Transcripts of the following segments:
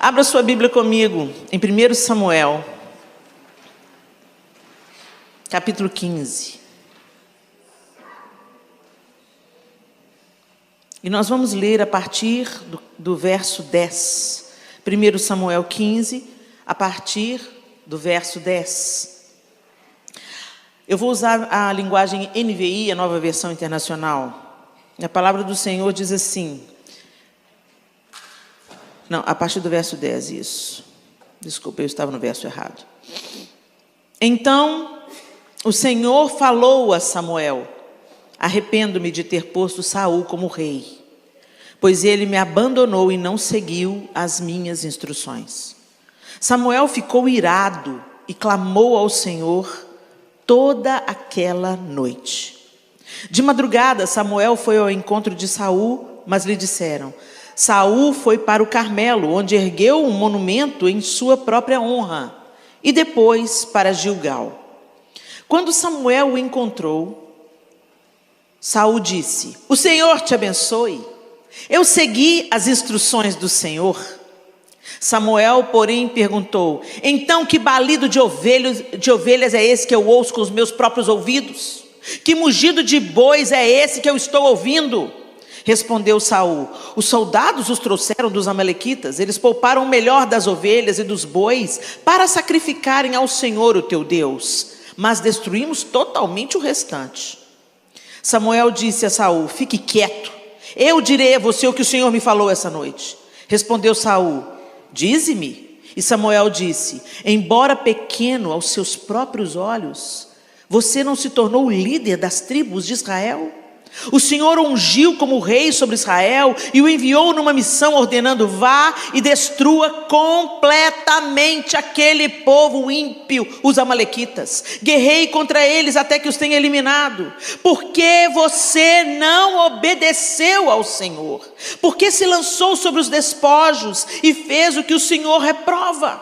Abra sua Bíblia comigo em 1 Samuel, capítulo 15. E nós vamos ler a partir do verso 10. 1 Samuel 15, a partir do verso 10. Eu vou usar a linguagem NVI, a Nova Versão Internacional. A palavra do Senhor diz assim... Não, a partir do verso 10, isso. Desculpa, eu estava no verso errado. Então, o Senhor falou a Samuel: arrependo-me de ter posto Saul como rei, pois ele me abandonou e não seguiu as minhas instruções. Samuel ficou irado e clamou ao Senhor toda aquela noite. De madrugada, Samuel foi ao encontro de Saul, mas lhe disseram: Saul foi para o Carmelo, onde ergueu um monumento em sua própria honra, e depois para Gilgal. Quando Samuel o encontrou, Saul disse: o Senhor te abençoe. Eu segui as instruções do Senhor. Samuel, porém, perguntou: então que balido de ovelhas é esse que eu ouço com os meus próprios ouvidos? Que mugido de bois é esse que eu estou ouvindo? Respondeu Saul: os soldados os trouxeram dos amalequitas. Eles pouparam o melhor das ovelhas e dos bois para sacrificarem ao Senhor, o teu Deus, mas destruímos totalmente o restante. Samuel disse a Saul: fique quieto, eu direi a você o que o Senhor me falou essa noite. Respondeu Saul: dize-me. E Samuel disse: embora pequeno aos seus próprios olhos, você não se tornou o líder das tribos de Israel? O Senhor o ungiu como rei sobre Israel e o enviou numa missão, ordenando: vá e destrua completamente aquele povo ímpio, os amalequitas. Guerrei contra eles até que os tenha eliminado. Por que você não obedeceu ao Senhor? Por que se lançou sobre os despojos e fez o que o Senhor reprova?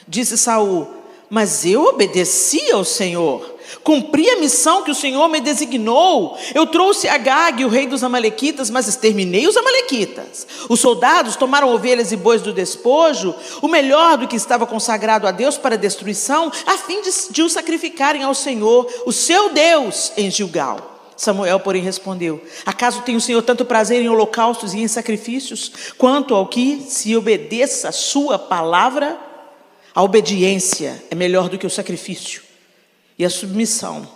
Disse Saul: mas eu obedeci ao Senhor. Cumpri a missão que o Senhor me designou. Eu trouxe Agag, o rei dos amalequitas, mas exterminei os amalequitas. Os soldados tomaram ovelhas e bois do despojo, o melhor do que estava consagrado a Deus para destruição, a fim de o sacrificarem ao Senhor, o seu Deus, em Gilgal. Samuel, porém, respondeu: acaso tem o Senhor tanto prazer em holocaustos e em sacrifícios, quanto ao que se obedeça a sua palavra? A obediência é melhor do que o sacrifício, e a submissão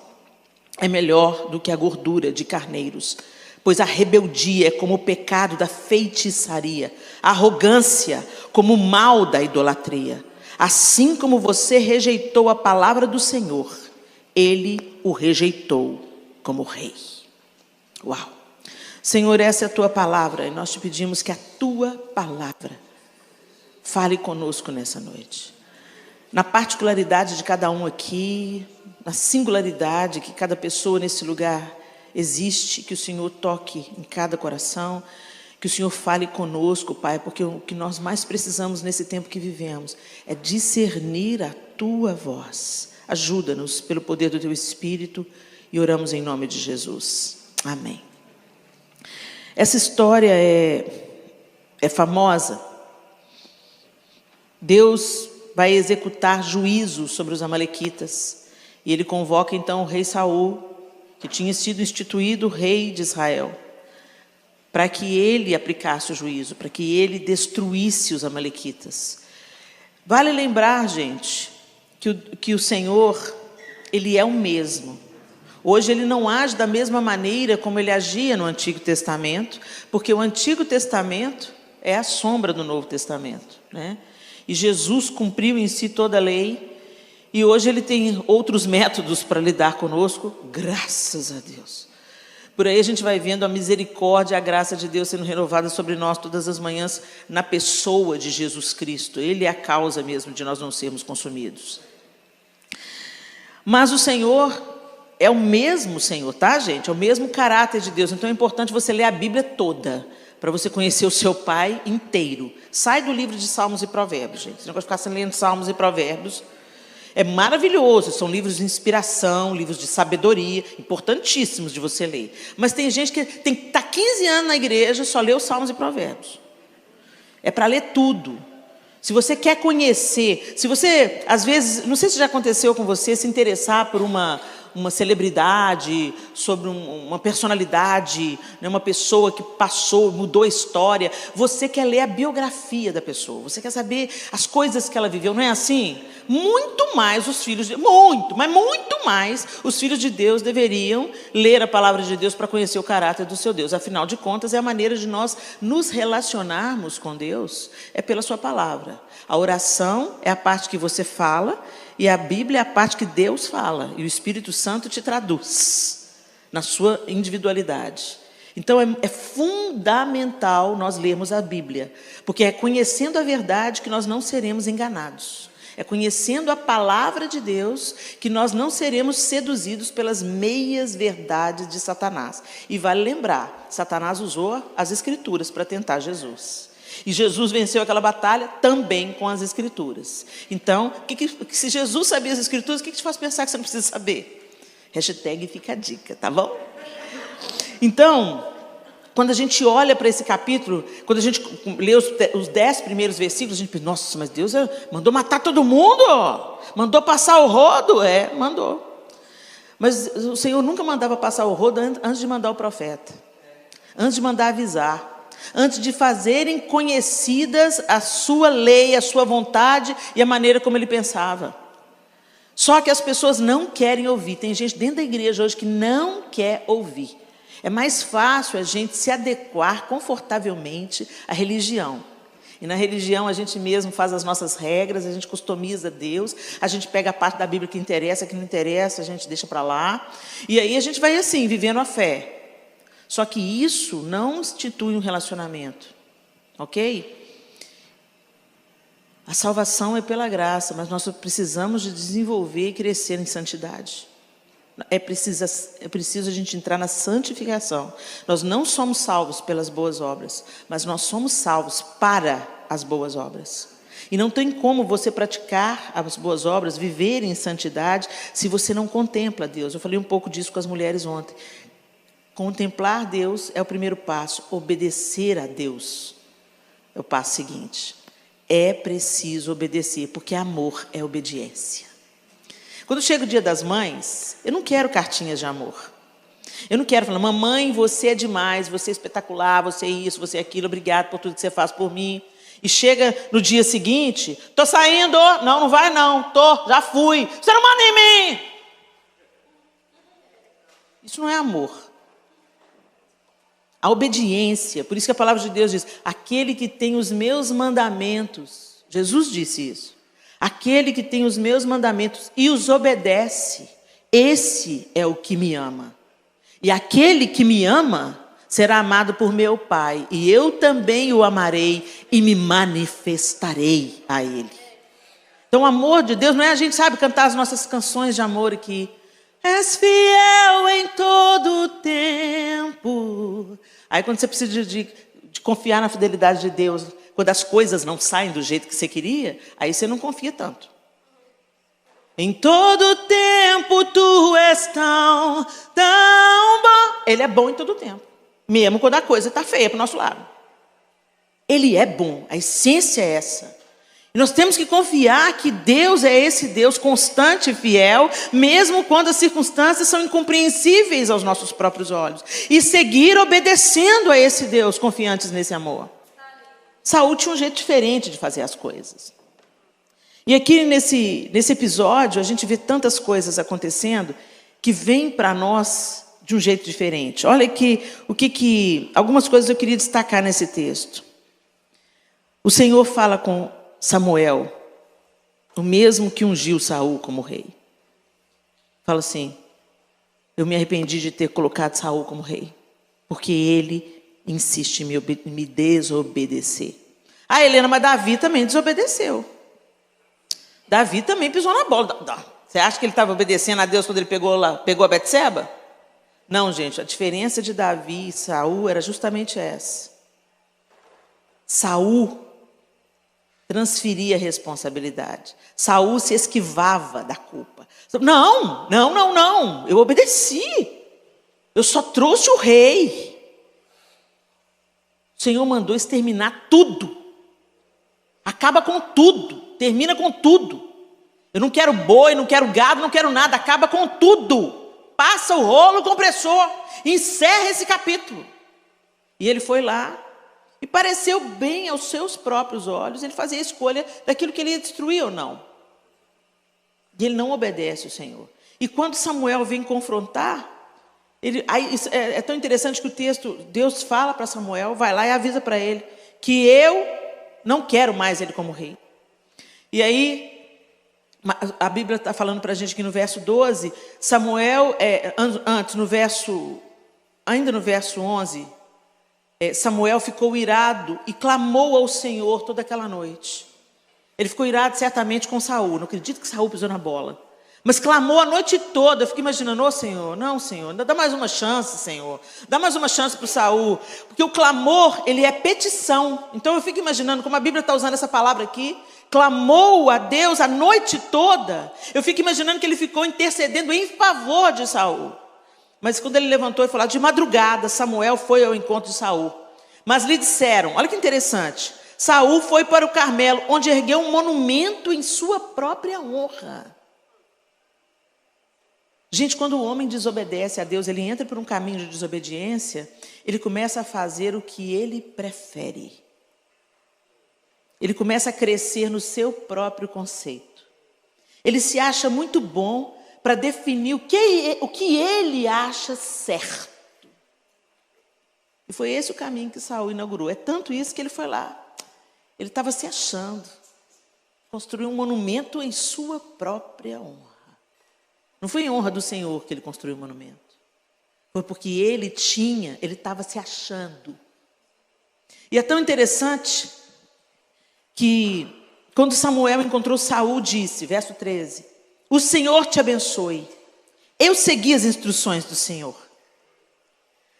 é melhor do que a gordura de carneiros. Pois a rebeldia é como o pecado da feitiçaria, a arrogância como o mal da idolatria. Assim como você rejeitou a palavra do Senhor, ele o rejeitou como rei. Uau! Senhor, essa é a tua palavra, e nós te pedimos que a tua palavra fale conosco nessa noite. Na particularidade de cada um aqui, na singularidade que cada pessoa nesse lugar existe, que o Senhor toque em cada coração, que o Senhor fale conosco, Pai, porque o que nós mais precisamos nesse tempo que vivemos é discernir a tua voz. Ajuda-nos pelo poder do teu Espírito e oramos em nome de Jesus. Amém. Essa história é famosa. Deus vai executar juízo sobre os amalequitas. E ele convoca então o rei Saul, que tinha sido instituído rei de Israel, para que ele aplicasse o juízo, para que ele destruísse os amalequitas. Vale lembrar, gente, que o Senhor, ele é o mesmo. Hoje ele não age da mesma maneira como ele agia no Antigo Testamento, porque o Antigo Testamento é a sombra do Novo Testamento, né? E Jesus cumpriu em si toda a lei, e hoje ele tem outros métodos para lidar conosco, graças a Deus. Por aí a gente vai vendo a misericórdia e a graça de Deus sendo renovada sobre nós todas as manhãs, na pessoa de Jesus Cristo. Ele é a causa mesmo de nós não sermos consumidos. Mas o Senhor é o mesmo Senhor, tá, gente? É o mesmo caráter de Deus. Então é importante você ler a Bíblia toda, para você conhecer o seu Pai inteiro. Sai do livro de Salmos e Provérbios, gente. Você não pode ficar lendo Salmos e Provérbios. É maravilhoso, são livros de inspiração, livros de sabedoria, importantíssimos de você ler. Mas tem gente que está 15 anos na igreja, só lê os Salmos e Provérbios. É para ler tudo. Se você quer conhecer, se você, às vezes, não sei se já aconteceu com você, se interessar por uma celebridade, sobre uma personalidade, né, uma pessoa que passou, mudou a história, você quer ler a biografia da pessoa, você quer saber as coisas que ela viveu, não é assim? Muito mais os filhos de Deus deveriam ler a palavra de Deus para conhecer o caráter do seu Deus. Afinal de contas, é a maneira de nós nos relacionarmos com Deus, é pela sua palavra. A oração é a parte que você fala, e a Bíblia é a parte que Deus fala, e o Espírito Santo te traduz na sua individualidade. Então é fundamental nós lermos a Bíblia, porque é conhecendo a verdade que nós não seremos enganados. É conhecendo a palavra de Deus que nós não seremos seduzidos pelas meias verdades de Satanás. E vale lembrar, Satanás usou as Escrituras para tentar Jesus. E Jesus venceu aquela batalha também com as Escrituras. Então, se Jesus sabia as Escrituras, o que te faz pensar que você não precisa saber? Hashtag fica a dica, tá bom? Então, quando a gente olha para esse capítulo, quando a gente lê os 10 primeiros versículos, a gente pensa, nossa, mas Deus mandou matar todo mundo? Mandou passar o rodo? Mandou. Mas o Senhor nunca mandava passar o rodo antes de mandar o profeta. Antes de mandar avisar. Antes de fazerem conhecidas a sua lei, a sua vontade e a maneira como ele pensava. Só que as pessoas não querem ouvir. Tem gente dentro da igreja hoje que não quer ouvir. É mais fácil a gente se adequar confortavelmente à religião. E na religião a gente mesmo faz as nossas regras, a gente customiza Deus, a gente pega a parte da Bíblia que interessa, que não interessa, a gente deixa para lá. E aí a gente vai assim, vivendo a fé. Só que isso não institui um relacionamento, ok? A salvação é pela graça, mas nós precisamos de desenvolver e crescer em santidade. É preciso a gente entrar na santificação. Nós não somos salvos pelas boas obras, mas nós somos salvos para as boas obras. E não tem como você praticar as boas obras, viver em santidade, se você não contempla Deus. Eu falei um pouco disso com as mulheres ontem. Contemplar Deus é o primeiro passo. Obedecer a Deus é o passo seguinte. É preciso obedecer, porque amor é obediência. Quando chega o Dia das Mães, eu não quero cartinhas de amor. Eu não quero falar, mamãe, você é demais, você é espetacular, você é isso, você é aquilo, obrigado por tudo que você faz por mim. E chega no dia seguinte, tô saindo, não vai não, já fui, você não manda em mim. Isso não é amor. A obediência, por isso que a palavra de Deus diz, aquele que tem os meus mandamentos, Jesus disse isso, aquele que tem os meus mandamentos e os obedece, esse é o que me ama. E aquele que me ama será amado por meu Pai, e eu também o amarei e me manifestarei a ele. Então o amor de Deus não é a gente, sabe, cantar as nossas canções de amor aqui. És fiel em todo tempo. Aí quando você precisa de confiar na fidelidade de Deus, quando as coisas não saem do jeito que você queria, aí você não confia tanto. Em todo tempo tu és tão bom. Ele é bom em todo tempo. Mesmo quando a coisa está feia para o nosso lado. Ele é bom, a essência é essa. E nós temos que confiar que Deus é esse Deus constante e fiel, mesmo quando as circunstâncias são incompreensíveis aos nossos próprios olhos. E seguir obedecendo a esse Deus, confiantes nesse amor. Saúl tinha um jeito diferente de fazer as coisas. E aqui nesse episódio, a gente vê tantas coisas acontecendo que vêm para nós de um jeito diferente. Olha aqui algumas coisas eu queria destacar nesse texto. O Senhor fala com Samuel, o mesmo que ungiu Saúl como rei. Fala assim, eu me arrependi de ter colocado Saúl como rei, porque ele insiste em me desobedecer. Ah, Helena, mas Davi também desobedeceu. Davi também pisou na bola. Você acha que ele estava obedecendo a Deus quando ele pegou a Betseba? Não, gente, a diferença de Davi e Saúl era justamente essa. Saúl transferia a responsabilidade. Saúl se esquivava da culpa. Não, eu obedeci. Eu só trouxe o rei. O Senhor mandou exterminar tudo. Acaba com tudo, termina com tudo. Eu não quero boi, não quero gado, não quero nada, acaba com tudo. Passa o rolo compressor, encerra esse capítulo. E ele foi lá, e pareceu bem aos seus próprios olhos, ele fazia a escolha daquilo que ele ia destruir ou não. E ele não obedece ao Senhor. E quando Samuel vem confrontar, é tão interessante que o texto, Deus fala para Samuel, vai lá e avisa para ele, que eu não quero mais ele como rei. E aí, a Bíblia está falando para a gente que no verso 12, Samuel, ainda no verso 11, Samuel ficou irado e clamou ao Senhor toda aquela noite. Ele ficou irado certamente com Saul, não acredito que Saul pisou na bola. Mas clamou a noite toda, eu fico imaginando, ô Senhor, não Senhor, dá mais uma chance, Senhor. Dá mais uma chance para o Saul. Porque o clamor, ele é petição. Então eu fico imaginando, como a Bíblia está usando essa palavra aqui, clamou a Deus a noite toda. Eu fico imaginando que ele ficou intercedendo em favor de Saul. Mas quando ele levantou e falou, de madrugada, Samuel foi ao encontro de Saul. Mas lhe disseram, olha que interessante, Saul foi para o Carmelo, onde ergueu um monumento em sua própria honra. Gente, quando o homem desobedece a Deus, ele entra por um caminho de desobediência, ele começa a fazer o que ele prefere. Ele começa a crescer no seu próprio conceito. Ele se acha muito bom para definir o que ele acha certo. E foi esse o caminho que Saul inaugurou. É tanto isso que ele foi lá. Ele estava se achando. Construiu um monumento em sua própria honra. Não foi em honra do Senhor que ele construiu o monumento. Foi porque ele estava se achando. E é tão interessante que quando Samuel encontrou Saul, disse, verso 13, o Senhor te abençoe. Eu segui as instruções do Senhor.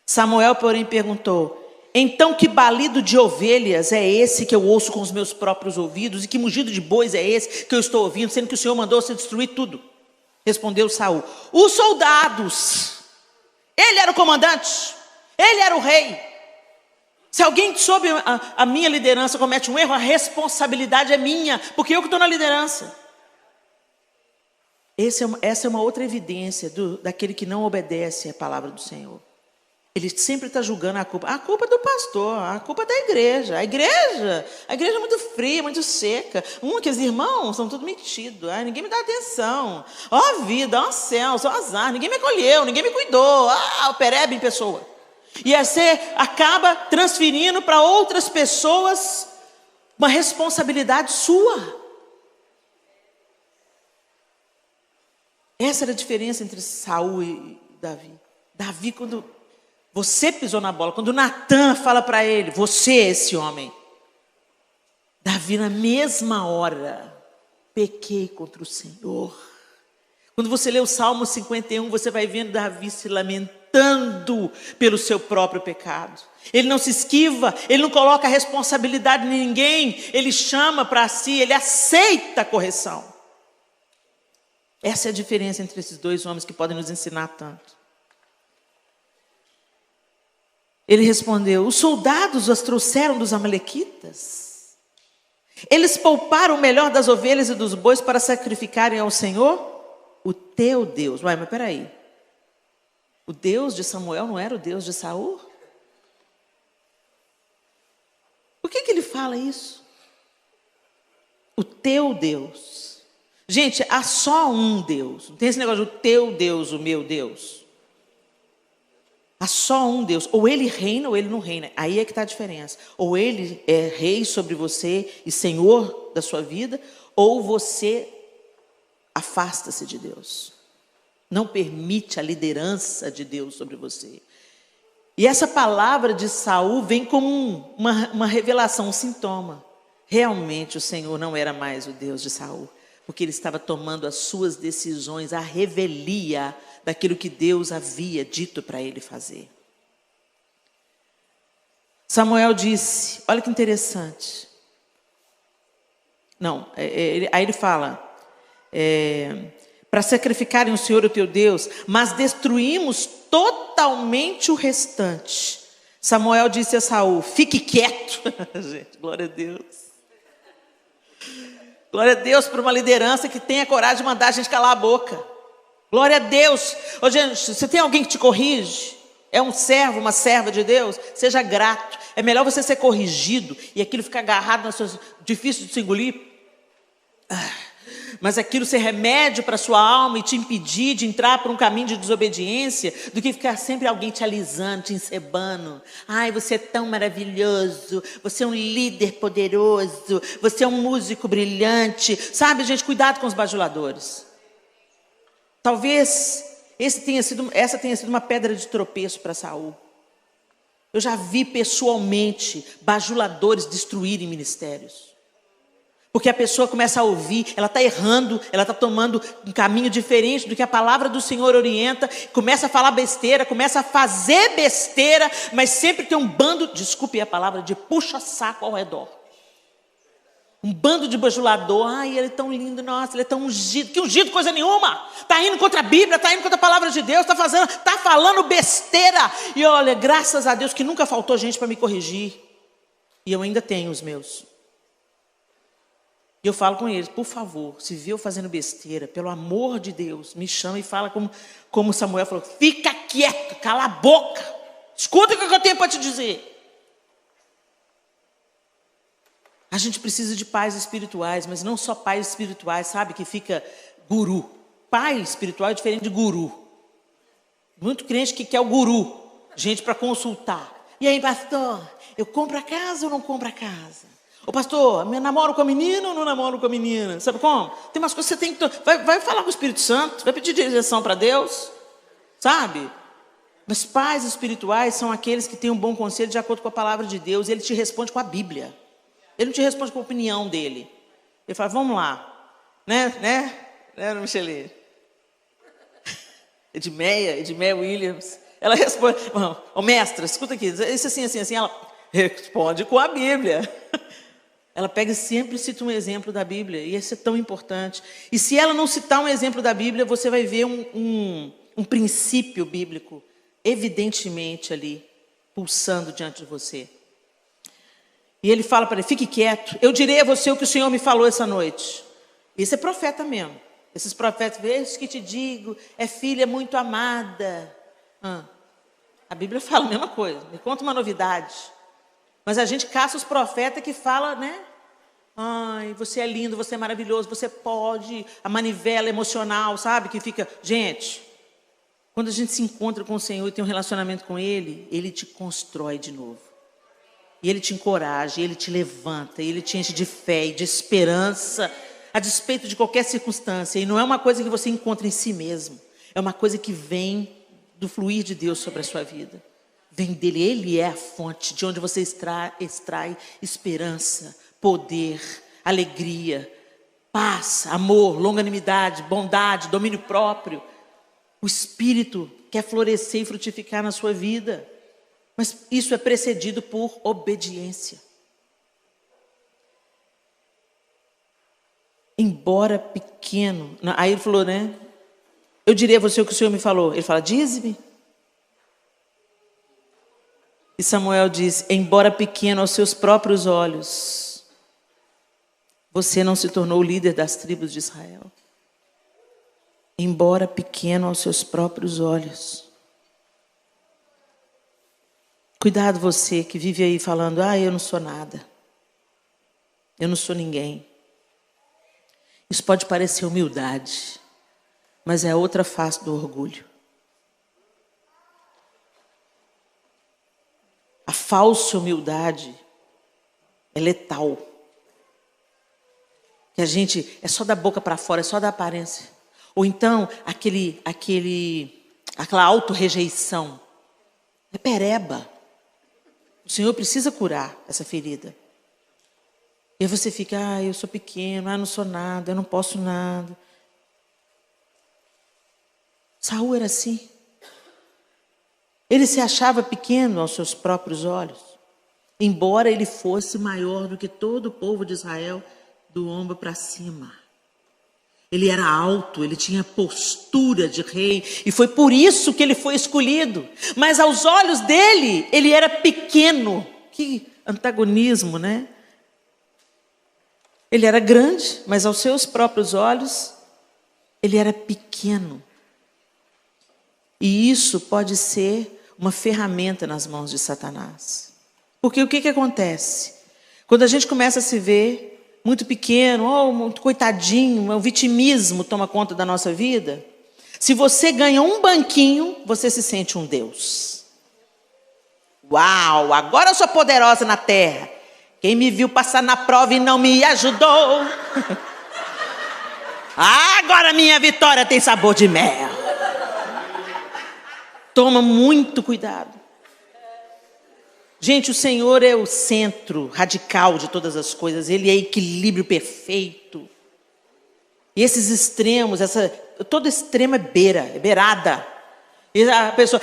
Samuel, porém, perguntou, então que balido de ovelhas é esse que eu ouço com os meus próprios ouvidos? E que mugido de bois é esse que eu estou ouvindo, sendo que o Senhor mandou se destruir tudo? Respondeu Saul, os soldados. Ele era o comandante, ele era o rei. Se alguém sob a minha liderança comete um erro, a responsabilidade é minha, porque eu que estou na liderança. Essa é uma outra evidência daquele que não obedece à palavra do Senhor. Ele sempre está julgando a culpa. A culpa é do pastor, a culpa é da igreja. A igreja é muito fria, muito seca. Aqueles irmãos são tudo metidos. Ninguém me dá atenção. Ó vida, ó céu, ó azar. Ninguém me acolheu, ninguém me cuidou. O perebe em pessoa. E aí você acaba transferindo para outras pessoas uma responsabilidade sua. Essa era a diferença entre Saul e Davi. Davi, quando você pisou na bola, quando Natan fala para ele, você é esse homem. Davi, na mesma hora, pequei contra o Senhor. Quando você lê o Salmo 51, você vai vendo Davi se lamentando pelo seu próprio pecado. Ele não se esquiva, ele não coloca a responsabilidade em ninguém, ele chama para si, ele aceita a correção. Essa é a diferença entre esses dois homens que podem nos ensinar tanto. Ele respondeu, os soldados as trouxeram dos amalequitas. Eles pouparam o melhor das ovelhas e dos bois para sacrificarem ao Senhor, o teu Deus. Mas peraí, o Deus de Samuel não era o Deus de Saul? Por que ele fala isso? O teu Deus. Gente, há só um Deus. Não tem esse negócio do teu Deus, o meu Deus. Há só um Deus. Ou ele reina ou ele não reina. Aí é que está a diferença. Ou ele é rei sobre você e senhor da sua vida, ou você afasta-se de Deus. Não permite a liderança de Deus sobre você. E essa palavra de Saul vem como uma revelação, um sintoma. Realmente o Senhor não era mais o Deus de Saul, porque ele estava tomando as suas decisões, a revelia daquilo que Deus havia dito para ele fazer. Samuel disse, olha que interessante. Aí ele fala, para sacrificarem o Senhor o teu Deus, mas destruímos totalmente o restante. Samuel disse a Saul, fique quieto. Gente, glória a Deus. Glória a Deus por uma liderança que tenha coragem de mandar a gente calar a boca. Glória a Deus. Ô, gente, se tem alguém que te corrige, é um servo, uma serva de Deus, seja grato. É melhor você ser corrigido e aquilo ficar agarrado nas suas... difícil de se engolir. Mas aquilo ser remédio para a sua alma e te impedir de entrar por um caminho de desobediência, do que ficar sempre alguém te alisando, te encebando. Ai, você é tão maravilhoso, você é um líder poderoso, você é um músico brilhante. Sabe, gente, cuidado com os bajuladores. Talvez essa tenha sido uma pedra de tropeço para Saul. Eu já vi pessoalmente bajuladores destruírem ministérios. Porque a pessoa começa a ouvir, ela está errando, ela está tomando um caminho diferente do que a palavra do Senhor orienta, começa a falar besteira, começa a fazer besteira, mas sempre tem um bando, desculpe a palavra, de puxa-saco ao redor. Um bando de bajulador. Ai, ele é tão lindo, nossa, ele é tão ungido. Que ungido coisa nenhuma. Está indo contra a Bíblia, está indo contra a palavra de Deus, está falando besteira. E olha, graças a Deus que nunca faltou gente para me corrigir. E eu ainda tenho os meus. E eu falo com eles, por favor, se vê eu fazendo besteira, pelo amor de Deus, me chama e fala como Samuel falou, fica quieto, cala a boca, escuta o que eu tenho para te dizer. A gente precisa de pais espirituais, mas não só pais espirituais, sabe, que fica guru. Pai espiritual é diferente de guru. Muito crente que quer o guru, gente para consultar. E aí, pastor, eu compro a casa ou não compro a casa? Ô pastor, eu namoro com a menina ou não namoro com a menina? Sabe como? Tem umas coisas que você tem que... Vai falar com o Espírito Santo, vai pedir direção para Deus, sabe? Mas pais espirituais são aqueles que têm um bom conselho de acordo com a palavra de Deus. Ele te responde com a Bíblia. Ele não te responde com a opinião dele. Ele fala, vamos lá. Né, Michele? Edmeia Williams. Ela responde, ô mestra, escuta aqui, isso assim, ela responde com a Bíblia. Ela pega e sempre cita um exemplo da Bíblia, e isso é tão importante. E se ela não citar um exemplo da Bíblia, você vai ver um princípio bíblico, evidentemente ali, pulsando diante de você. E ele fala para ele, fique quieto, eu direi a você o que o Senhor me falou essa noite. Isso é profeta mesmo. Esses profetas, vejo que te digo, é filha muito amada. A Bíblia fala a mesma coisa, me conta uma novidade. Mas a gente caça os profetas que falam, né? Ai, você é lindo, você é maravilhoso, você pode. A manivela emocional, sabe? Que fica... Gente, quando a gente se encontra com o Senhor e tem um relacionamento com Ele, Ele te constrói de novo. E Ele te encoraja, Ele te levanta, Ele te enche de fé e de esperança, a despeito de qualquer circunstância. E não é uma coisa que você encontra em si mesmo. É uma coisa que vem do fluir de Deus sobre a sua vida. Vem dele, Ele é a fonte de onde você extrai esperança, poder, alegria, paz, amor, longanimidade, bondade, domínio próprio. O Espírito quer florescer e frutificar na sua vida, mas isso é precedido por obediência. Embora pequeno, aí ele falou, né? Eu direi a você o que o Senhor me falou. Ele fala, dize-me. E Samuel diz, embora pequeno aos seus próprios olhos, você não se tornou o líder das tribos de Israel. Embora pequeno aos seus próprios olhos. Cuidado você que vive aí falando, eu não sou nada. Eu não sou ninguém. Isso pode parecer humildade, mas é a outra face do orgulho. A falsa humildade é letal. Que a gente é só da boca para fora, é só da aparência. Ou então aquela autorrejeição. É pereba. O Senhor precisa curar essa ferida. E aí você fica, eu sou pequeno, eu não sou nada, eu não posso nada. Saul era assim. Ele se achava pequeno aos seus próprios olhos, embora ele fosse maior do que todo o povo de Israel, do ombro para cima. Ele era alto, ele tinha postura de rei, e foi por isso que ele foi escolhido. Mas aos olhos dele, ele era pequeno. Que antagonismo, né? Ele era grande, mas aos seus próprios olhos, ele era pequeno. E isso pode ser uma ferramenta nas mãos de Satanás. Porque o que acontece? Quando a gente começa a se ver muito pequeno, ou muito coitadinho, o vitimismo toma conta da nossa vida. Se você ganha um banquinho, você se sente um Deus. Uau, agora eu sou poderosa na terra. Quem me viu passar na prova e não me ajudou. Agora minha vitória tem sabor de mel. Toma muito cuidado. Gente, o Senhor é o centro radical de todas as coisas. Ele é equilíbrio perfeito. E esses extremos, todo extremo é beirada. E a pessoa,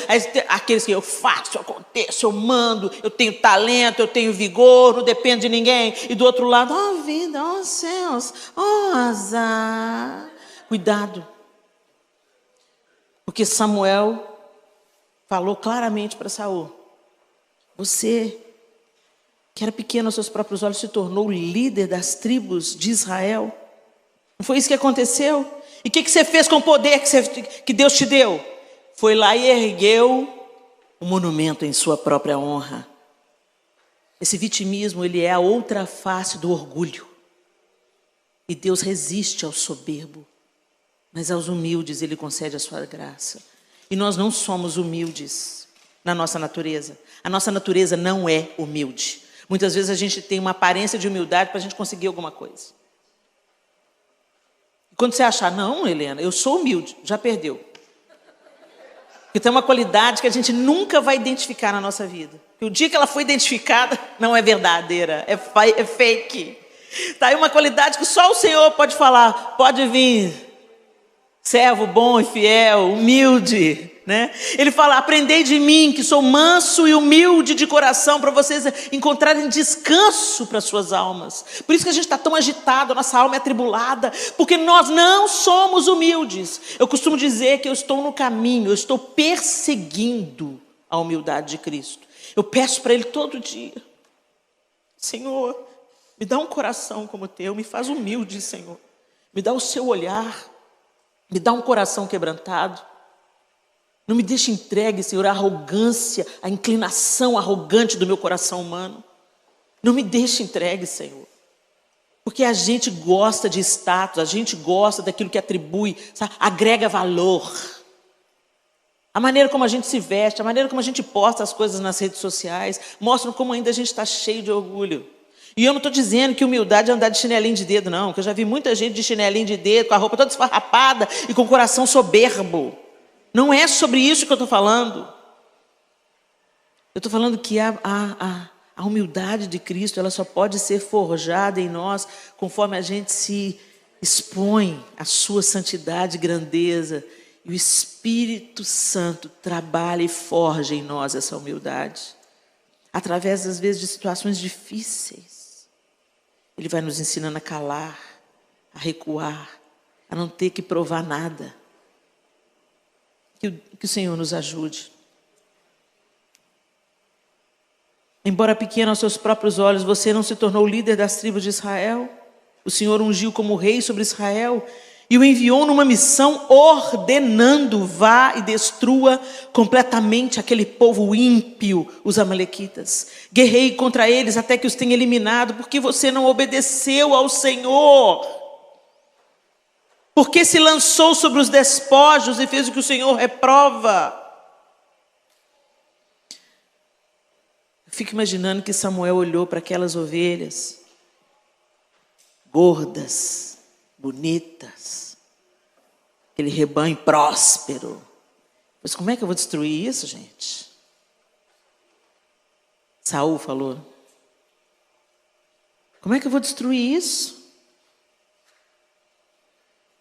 aqueles que eu faço, eu aconteço, eu mando, eu tenho talento, eu tenho vigor, não dependo de ninguém. E do outro lado, vida, céus, azar. Cuidado. Porque Samuel falou claramente para Saul: você, que era pequeno aos seus próprios olhos, se tornou líder das tribos de Israel. Não foi isso que aconteceu? E o que você fez com o poder que Deus te deu? Foi lá e ergueu um monumento em sua própria honra. Esse vitimismo, ele é a outra face do orgulho. E Deus resiste ao soberbo, mas aos humildes ele concede a sua graça. E nós não somos humildes na nossa natureza. A nossa natureza não é humilde. Muitas vezes a gente tem uma aparência de humildade para a gente conseguir alguma coisa. E quando você achar, não, Helena, eu sou humilde, já perdeu. Porque tem uma qualidade que a gente nunca vai identificar na nossa vida. E o dia que ela foi identificada, não é verdadeira, é fake. Está aí uma qualidade que só o Senhor pode falar. Pode vir, servo bom e fiel, humilde. Né? Ele fala: aprendei de mim, que sou manso e humilde de coração, para vocês encontrarem descanso para suas almas. Por isso que a gente está tão agitado, a nossa alma é atribulada, porque nós não somos humildes. Eu costumo dizer que eu estou no caminho, eu estou perseguindo a humildade de Cristo. Eu peço para Ele todo dia: Senhor, me dá um coração como o teu, me faz humilde, Senhor. Me dá o seu olhar, me dá um coração quebrantado. Não me deixe entregue, Senhor, à arrogância, à inclinação arrogante do meu coração humano. Não me deixe entregue, Senhor. Porque a gente gosta de status, a gente gosta daquilo que atribui, sabe, agrega valor. A maneira como a gente se veste, a maneira como a gente posta as coisas nas redes sociais, mostram como ainda a gente está cheio de orgulho. E eu não estou dizendo que humildade é andar de chinelinho de dedo, não. Porque eu já vi muita gente de chinelinho de dedo, com a roupa toda esfarrapada e com o coração soberbo. Não é sobre isso que eu estou falando. Eu estou falando que a humildade de Cristo, ela só pode ser forjada em nós conforme a gente se expõe à sua santidade e grandeza. E o Espírito Santo trabalha e forja em nós essa humildade. Através, às vezes, de situações difíceis. Ele vai nos ensinando a calar, a recuar, a não ter que provar nada. Que o Senhor nos ajude. Embora pequeno aos seus próprios olhos, você não se tornou líder das tribos de Israel. O Senhor ungiu como rei sobre Israel e o enviou numa missão ordenando: vá e destrua completamente aquele povo ímpio, os amalequitas. Guerreie contra eles até que os tenha eliminado, porque você não obedeceu ao Senhor. Porque se lançou sobre os despojos e fez o que o Senhor reprova. Eu fico imaginando que Samuel olhou para aquelas ovelhas, gordas, bonitas, aquele rebanho próspero. Mas como é que eu vou destruir isso, gente? Saul falou: como é que eu vou destruir isso?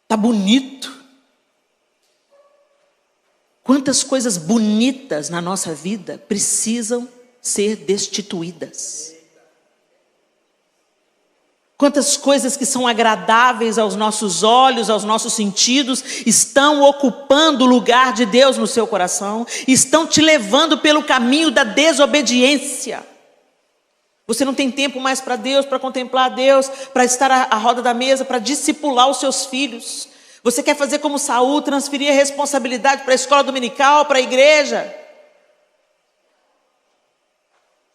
Está bonito. Quantas coisas bonitas na nossa vida precisam ser destituídas. Quantas coisas que são agradáveis aos nossos olhos, aos nossos sentidos, estão ocupando o lugar de Deus no seu coração, estão te levando pelo caminho da desobediência. Você não tem tempo mais para Deus, para contemplar a Deus, para estar à roda da mesa, para discipular os seus filhos. Você quer fazer como Saul, transferir a responsabilidade para a escola dominical, para a igreja.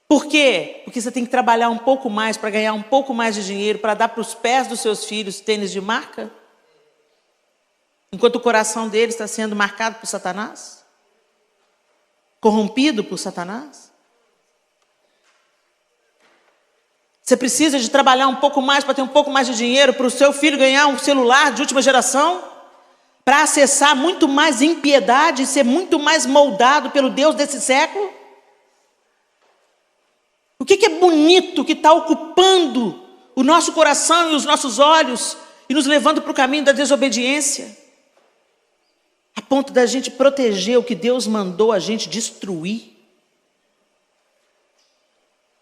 Por quê? Porque você tem que trabalhar um pouco mais para ganhar um pouco mais de dinheiro, para dar para os pés dos seus filhos tênis de marca? Enquanto o coração deles está sendo marcado por Satanás? Corrompido por Satanás? Você precisa de trabalhar um pouco mais para ter um pouco mais de dinheiro, para o seu filho ganhar um celular de última geração, para acessar muito mais impiedade e ser muito mais moldado pelo Deus desse século? O que é bonito que está ocupando o nosso coração e os nossos olhos e nos levando para o caminho da desobediência, a ponto da gente proteger o que Deus mandou a gente destruir?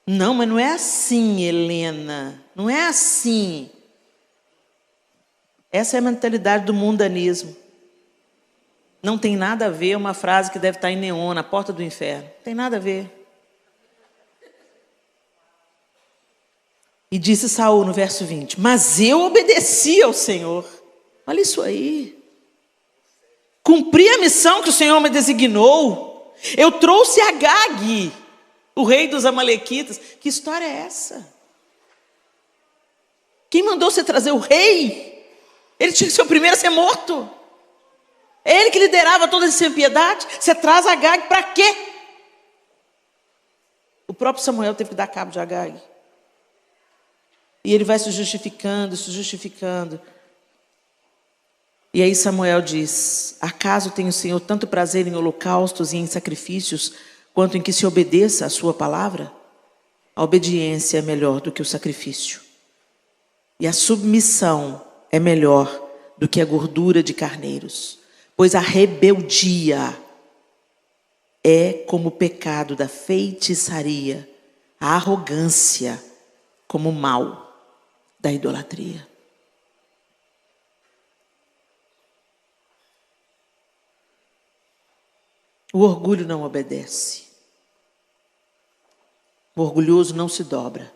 Não, mas não é assim, Helena. Não é assim. Essa é a mentalidade do mundanismo. Não tem nada a ver uma frase que deve estar em neon, na porta do inferno. Não tem nada a ver. E disse Saul no verso 20: mas eu obedeci ao Senhor. Olha isso aí. Cumpri a missão que o Senhor me designou. Eu trouxe Agag, o rei dos amalequitas. Que história é essa? Quem mandou você trazer o rei? Ele tinha que ser o primeiro a ser morto. É ele que liderava toda essa impiedade. Você traz Agag para quê? O próprio Samuel teve que dar cabo de Agag. E ele vai se justificando, se justificando. E aí Samuel diz: acaso tem o Senhor tanto prazer em holocaustos e em sacrifícios, quanto em que se obedeça a sua palavra? A obediência é melhor do que o sacrifício, e a submissão é melhor do que a gordura de carneiros, pois a rebeldia é como o pecado da feitiçaria, a arrogância como o mal da idolatria. O orgulho não obedece. O orgulhoso não se dobra.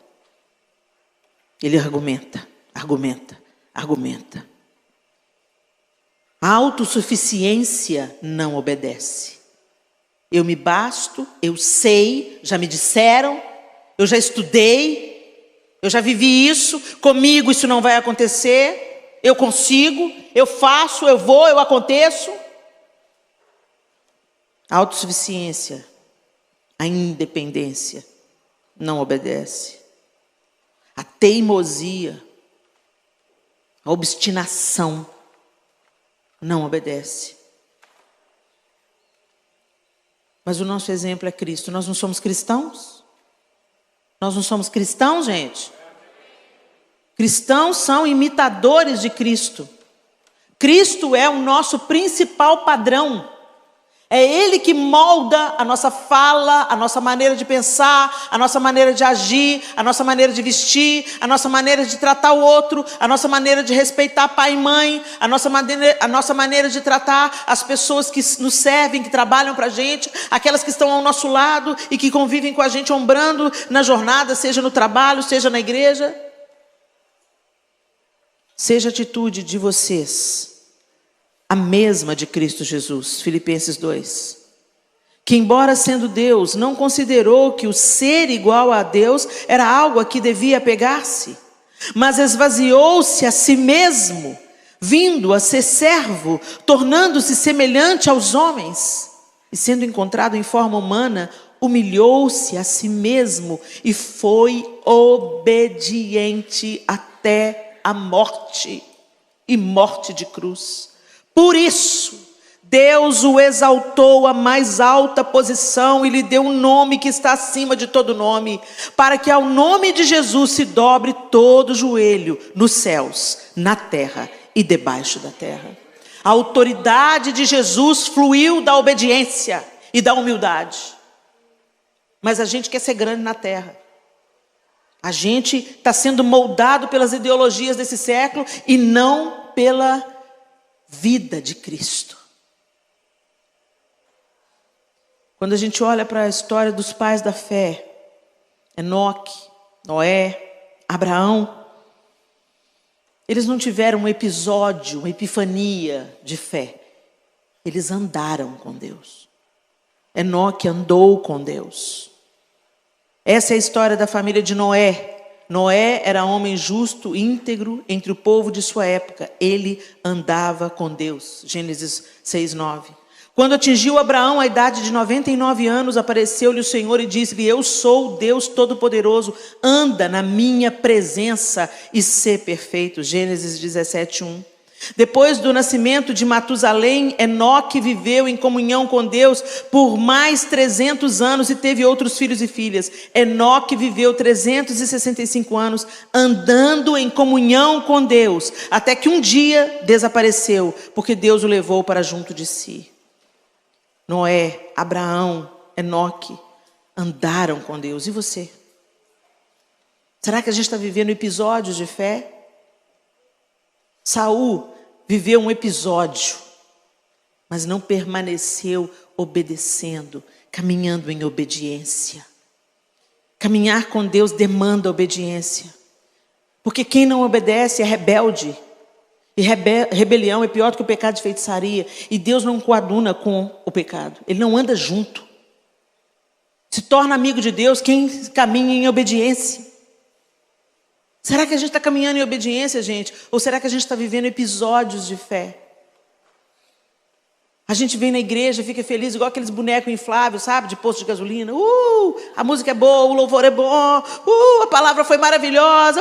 Ele argumenta, argumenta, argumenta. A autossuficiência não obedece. Eu me basto, eu sei, já me disseram, eu já estudei, eu já vivi isso, comigo isso não vai acontecer, eu consigo, eu faço, eu vou, eu aconteço. A autossuficiência, a independência não obedece. A teimosia, a obstinação não obedece. Mas o nosso exemplo é Cristo. Nós não somos cristãos? Nós não somos cristãos, gente? Cristãos são imitadores de Cristo. Cristo é o nosso principal padrão. É Ele que molda a nossa fala, a nossa maneira de pensar, a nossa maneira de agir, a nossa maneira de vestir, a nossa maneira de tratar o outro, a nossa maneira de respeitar pai e mãe, a nossa maneira de tratar as pessoas que nos servem, que trabalham para a gente, aquelas que estão ao nosso lado e que convivem com a gente ombrando na jornada, seja no trabalho, seja na igreja. Seja a atitude de vocês a mesma de Cristo Jesus. Filipenses 2. Que embora sendo Deus, não considerou que o ser igual a Deus era algo a que devia apegar-se, mas esvaziou-se a si mesmo, vindo a ser servo, tornando-se semelhante aos homens, e sendo encontrado em forma humana, humilhou-se a si mesmo e foi obediente até a morte, e morte de cruz. Por isso, Deus o exaltou à mais alta posição e lhe deu um nome que está acima de todo nome, para que ao nome de Jesus se dobre todo o joelho nos céus, na terra e debaixo da terra. A autoridade de Jesus fluiu da obediência e da humildade. Mas a gente quer ser grande na terra. A gente está sendo moldado pelas ideologias desse século e não pela vida de Cristo. Quando a gente olha para a história dos pais da fé, Enoque, Noé, Abraão, eles não tiveram um episódio, uma epifania de fé. Eles andaram com Deus. Enoque andou com Deus. Essa é a história da família de Noé. Noé era homem justo, íntegro entre o povo de sua época. Ele andava com Deus. Gênesis 6:9. Quando atingiu Abraão a idade de 99 anos, apareceu-lhe o Senhor e disse-lhe: eu sou o Deus Todo-Poderoso, anda na minha presença e sê perfeito. Gênesis 17:1. Depois do nascimento de Matusalém, Enoque viveu em comunhão com Deus por mais 300 anos e teve outros filhos e filhas. Enoque viveu 365 anos andando em comunhão com Deus, até que um dia desapareceu, porque Deus o levou para junto de si. Noé, Abraão, Enoque andaram com Deus. E você? Será que a gente está vivendo episódios de fé? Saul viveu um episódio, mas não permaneceu obedecendo, caminhando em obediência. Caminhar com Deus demanda obediência, porque quem não obedece é rebelde, e rebelião é pior do que o pecado de feitiçaria, e Deus não coaduna com o pecado, Ele não anda junto. Se torna amigo de Deus quem caminha em obediência. Será que a gente está caminhando em obediência, gente? Ou será que a gente está vivendo episódios de fé? A gente vem na igreja, fica feliz, igual aqueles bonecos infláveis, sabe? De posto de gasolina. A música é boa, o louvor é bom. A palavra foi maravilhosa.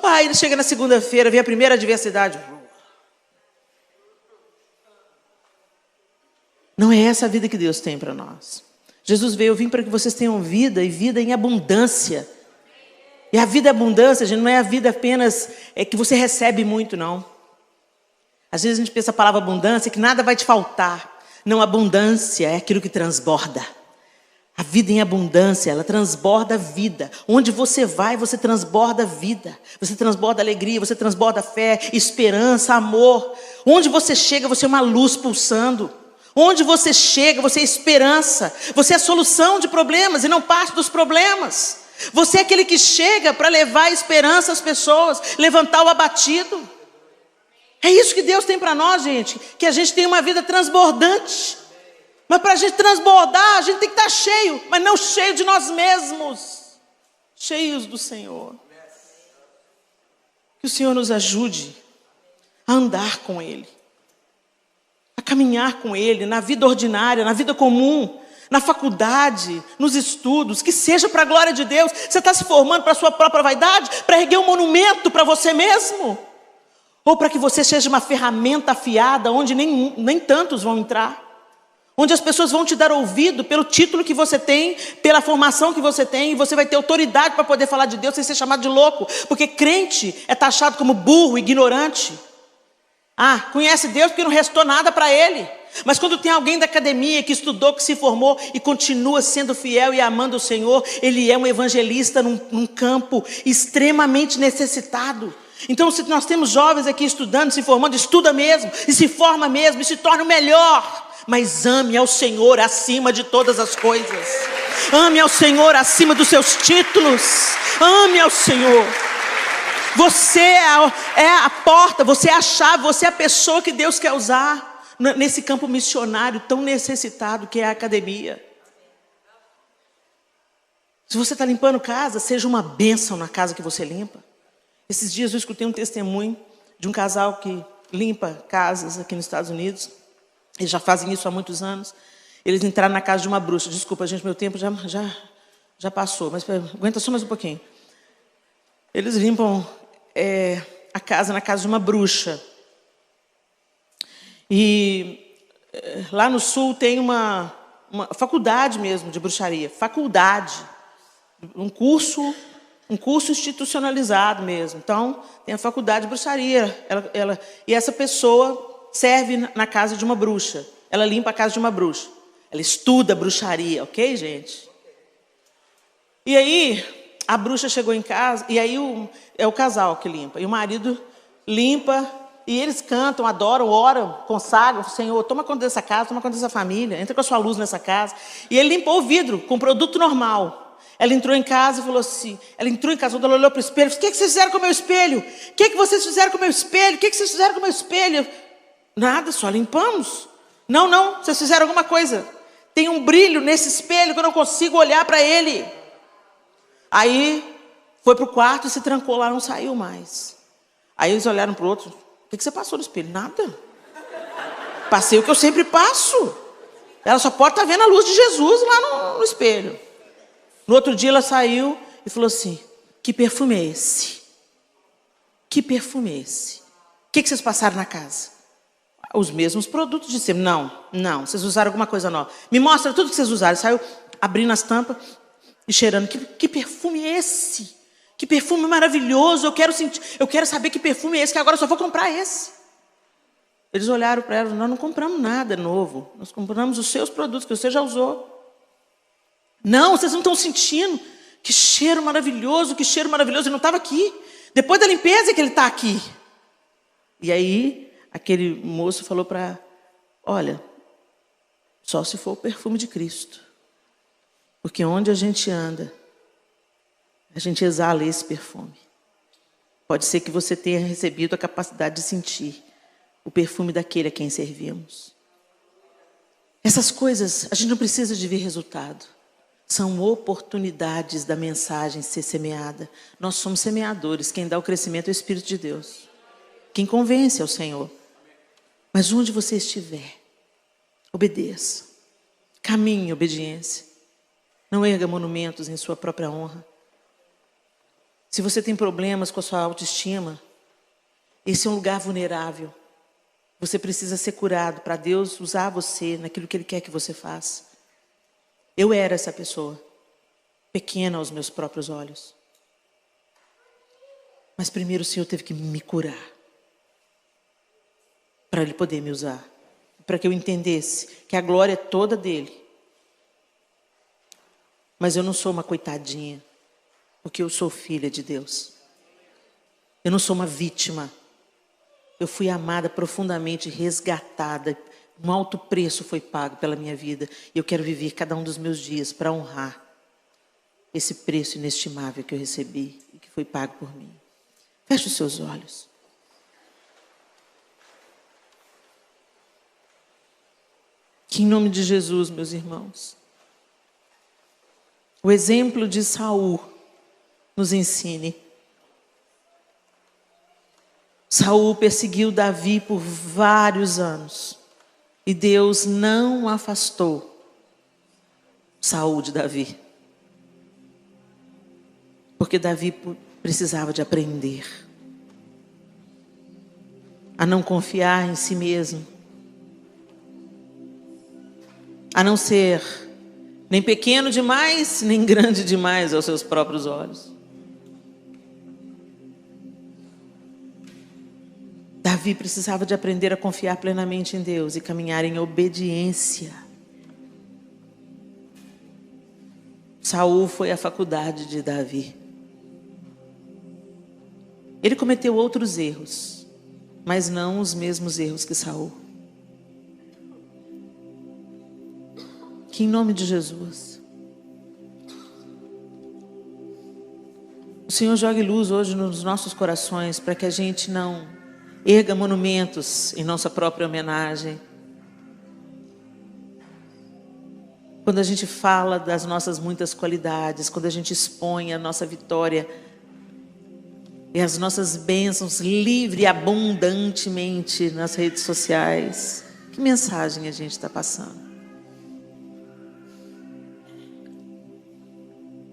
Aí chega na segunda-feira, vem a primeira adversidade. Não é essa a vida que Deus tem para nós. Jesus veio, eu vim para que vocês tenham vida e vida em abundância. E a vida abundância, gente, não é a vida apenas que você recebe muito, não. Às vezes a gente pensa a palavra abundância, que nada vai te faltar. Não, abundância é aquilo que transborda. A vida em abundância, ela transborda vida. Onde você vai, você transborda vida. Você transborda alegria, você transborda fé, esperança, amor. Onde você chega, você é uma luz pulsando. Onde você chega, você é esperança. Você é a solução de problemas e não parte dos problemas. Você é aquele que chega para levar esperança às pessoas, levantar o abatido. É isso que Deus tem para nós, gente. Que a gente tenha uma vida transbordante. Mas para a gente transbordar, a gente tem que estar cheio. Mas não cheio de nós mesmos. Cheios do Senhor. Que o Senhor nos ajude a andar com Ele. A caminhar com Ele na vida ordinária, na vida comum. Na faculdade, nos estudos, que seja para a glória de Deus. Você está se formando para a sua própria vaidade? Para erguer um monumento para você mesmo? Ou para que você seja uma ferramenta afiada, onde nem tantos vão entrar? Onde as pessoas vão te dar ouvido pelo título que você tem, pela formação que você tem, e você vai ter autoridade para poder falar de Deus sem ser chamado de louco. Porque crente é taxado como burro, ignorante. Conhece Deus porque não restou nada para ele. Mas quando tem alguém da academia que estudou, que se formou e continua sendo fiel e amando o Senhor, ele é um evangelista num campo extremamente necessitado. Então, se nós temos jovens aqui estudando, se formando, estuda mesmo, e se forma mesmo, e se torna o melhor. Mas ame ao Senhor acima de todas as coisas. Ame ao Senhor acima dos seus títulos. Ame ao Senhor. Você é a porta, você é a chave, você é a pessoa que Deus quer usar nesse campo missionário tão necessitado que é a academia. Se você está limpando casa, seja uma bênção na casa que você limpa. Esses dias eu escutei um testemunho de um casal que limpa casas aqui nos Estados Unidos. Eles já fazem isso há muitos anos. Eles entraram na casa de uma bruxa. Desculpa, gente, meu tempo já passou, mas aguenta só mais um pouquinho. Eles limpam a casa na casa de uma bruxa. E lá no sul tem uma faculdade mesmo de bruxaria. Faculdade. Um curso institucionalizado mesmo. Então, tem a faculdade de bruxaria. E essa pessoa serve na casa de uma bruxa. Ela limpa a casa de uma bruxa. Ela estuda bruxaria, ok, gente? E aí, a bruxa chegou em casa, e aí é o casal que limpa. E o marido limpa, e eles cantam, adoram, oram, consagram. Senhor, toma conta dessa casa, toma conta dessa família, entra com a sua luz nessa casa. E ele limpou o vidro com produto normal. Ela entrou em casa e falou assim, quando ela olhou para o espelho, disse: o que vocês fizeram com o meu espelho? O que vocês fizeram com o meu espelho? O que vocês fizeram com o meu espelho? Nada, só limpamos. Não, vocês fizeram alguma coisa. Tem um brilho nesse espelho que eu não consigo olhar para ele. Aí foi para o quarto e se trancou lá, não saiu mais. Aí eles olharam para o outro: o que você passou no espelho? Nada. Passei o que eu sempre passo. Ela só pode estar vendo a luz de Jesus lá no espelho. No outro dia ela saiu e falou assim: que perfume é esse? Que perfume é esse? O que vocês passaram na casa? Os mesmos produtos de sempre. Não, vocês usaram alguma coisa nova. Me mostra tudo que vocês usaram. Saiu abrindo as tampas e cheirando. Que perfume é esse? Que perfume maravilhoso. Eu quero saber que perfume é esse, que agora eu só vou comprar esse. Eles olharam para ela: nós não compramos nada novo. Nós compramos os seus produtos que você já usou. Não, vocês não estão sentindo? Que cheiro maravilhoso, que cheiro maravilhoso. Ele não estava aqui. Depois da limpeza é que ele está aqui. E aí, aquele moço falou para: olha, só se for o perfume de Cristo. Porque onde a gente anda, a gente exala esse perfume. Pode ser que você tenha recebido a capacidade de sentir o perfume daquele a quem servimos. Essas coisas, a gente não precisa de ver resultado. São oportunidades da mensagem ser semeada. Nós somos semeadores. Quem dá o crescimento é o Espírito de Deus. Quem convence é o Senhor. Mas onde você estiver, obedeça. Caminhe em obediência. Não erga monumentos em sua própria honra. Se você tem problemas com a sua autoestima, esse é um lugar vulnerável. Você precisa ser curado para Deus usar você naquilo que Ele quer que você faça. Eu era essa pessoa, pequena aos meus próprios olhos. Mas primeiro o Senhor teve que me curar, para Ele poder me usar, para que eu entendesse que a glória é toda dEle. Mas eu não sou uma coitadinha, porque eu sou filha de Deus. Eu não sou uma vítima. Eu fui amada profundamente, resgatada. Um alto preço foi pago pela minha vida. E eu quero viver cada um dos meus dias para honrar esse preço inestimável que eu recebi e que foi pago por mim. Feche os seus olhos. Que em nome de Jesus, meus irmãos, o exemplo de Saul nos ensine. Saul perseguiu Davi por vários anos. E Deus não afastou Saul de Davi. Porque Davi precisava de aprender a não confiar em si mesmo. A não ser nem pequeno demais, nem grande demais aos seus próprios olhos. Davi precisava de aprender a confiar plenamente em Deus e caminhar em obediência. Saul foi à faculdade de Davi. Ele cometeu outros erros, mas não os mesmos erros que Saul. Que em nome de Jesus, o Senhor jogue luz hoje nos nossos corações para que a gente não erga monumentos em nossa própria homenagem. Quando a gente fala das nossas muitas qualidades, quando a gente expõe a nossa vitória e as nossas bênçãos livre e abundantemente nas redes sociais, que mensagem a gente está passando?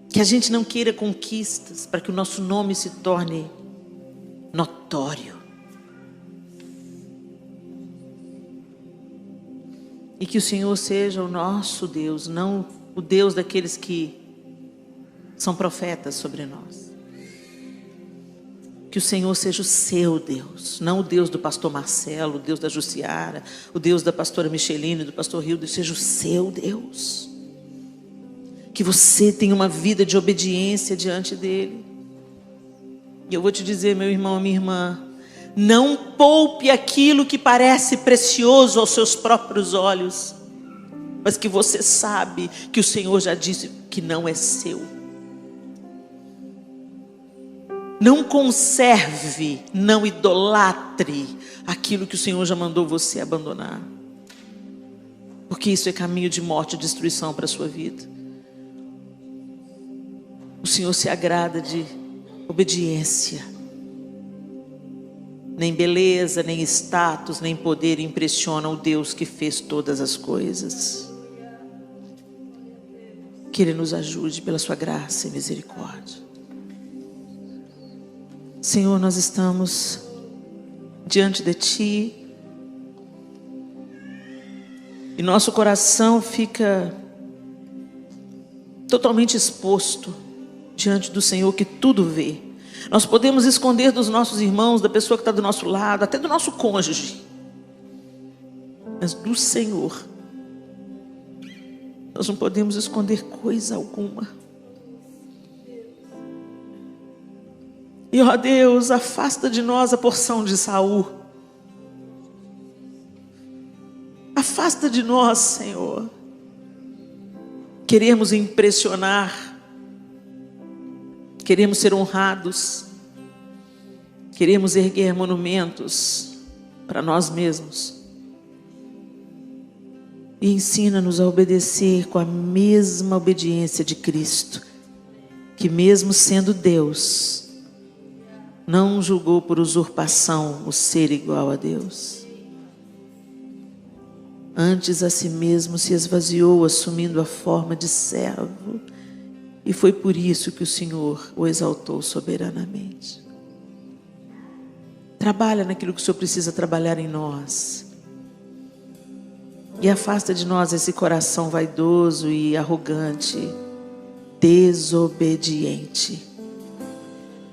Que a gente não queira conquistas para que o nosso nome se torne notório. E que o Senhor seja o nosso Deus, não o Deus daqueles que são profetas sobre nós. Que o Senhor seja o seu Deus, não o Deus do pastor Marcelo, o Deus da Jussiara, o Deus da pastora Micheline, do pastor Hildo, seja o seu Deus. Que você tenha uma vida de obediência diante dele. E eu vou te dizer, meu irmão, minha irmã, não poupe aquilo que parece precioso aos seus próprios olhos, mas que você sabe que o Senhor já disse que não é seu. Não conserve, não idolatre aquilo que o Senhor já mandou você abandonar. Porque isso é caminho de morte e destruição para a sua vida. O Senhor se agrada de obediência. Nem beleza, nem status, nem poder impressionam o Deus que fez todas as coisas. Que Ele nos ajude pela sua graça e misericórdia. Senhor, nós estamos diante de Ti. E nosso coração fica totalmente exposto diante do Senhor que tudo vê. Nós podemos esconder dos nossos irmãos, da pessoa que está do nosso lado, até do nosso cônjuge. Mas do Senhor, nós não podemos esconder coisa alguma. E ó Deus, afasta de nós a porção de Saul. Afasta de nós, Senhor. Queremos impressionar. Queremos ser honrados. Queremos erguer monumentos para nós mesmos. E ensina-nos a obedecer com a mesma obediência de Cristo, que mesmo sendo Deus, não julgou por usurpação o ser igual a Deus. Antes a si mesmo se esvaziou, assumindo a forma de servo. E foi por isso que o Senhor o exaltou soberanamente. Trabalha naquilo que o Senhor precisa trabalhar em nós. E afasta de nós esse coração vaidoso e arrogante, desobediente.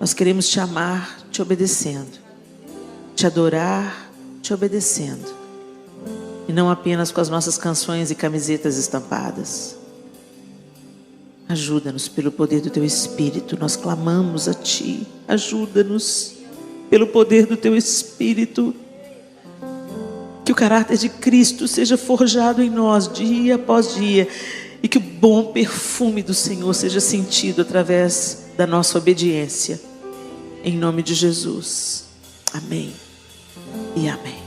Nós queremos te amar, te obedecendo. Te adorar, te obedecendo. E não apenas com as nossas canções e camisetas estampadas. Ajuda-nos pelo poder do Teu Espírito. Nós clamamos a Ti. Ajuda-nos pelo poder do Teu Espírito. Que o caráter de Cristo seja forjado em nós dia após dia. E que o bom perfume do Senhor seja sentido através da nossa obediência. Em nome de Jesus. Amém e amém.